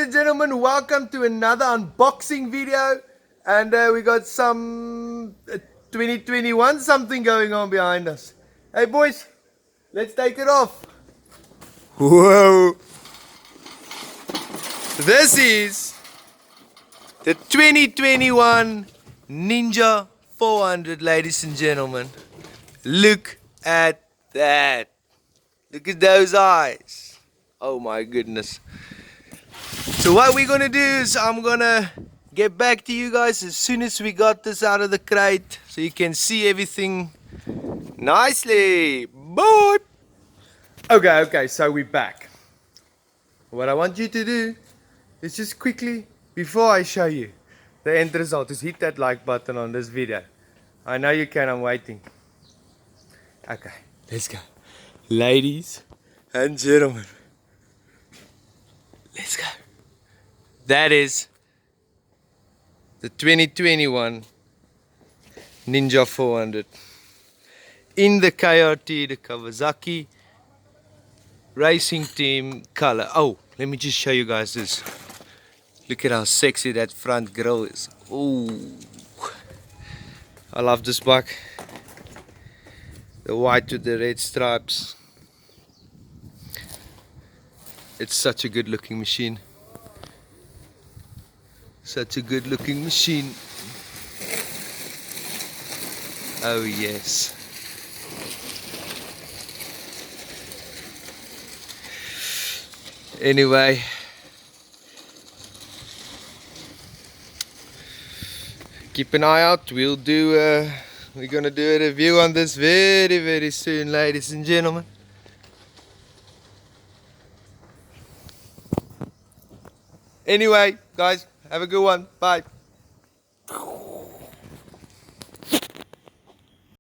and gentlemen, welcome to another unboxing video. And we got some 2021 something going on behind us. Hey boys, let's take it off. Whoa! This is the 2021 Ninja 400, ladies and gentlemen. Look at that. Look at those eyes. Oh my goodness. So what we're gonna do is I'm gonna get back to you guys as soon as we got this out of the crate so you can see everything nicely. Boy. Okay, so we're back. What I want you to do is just quickly, before I show you the end result, is hit that like button on this video. I know you can, I'm waiting. Okay, let's go. Ladies and gentlemen, let's go. That is the 2021 Ninja 400 in the KRT, the Kawasaki racing team color. Oh, let me just show you guys this. Look at how sexy that front grille is. Oh, I love this bike. The white with the red stripes. It's such a good looking machine. Such a good looking machine. Oh yes. Anyway, keep an eye out. We're gonna do a review on this very soon, ladies and gentlemen. Anyway, guys, have a good one. Bye.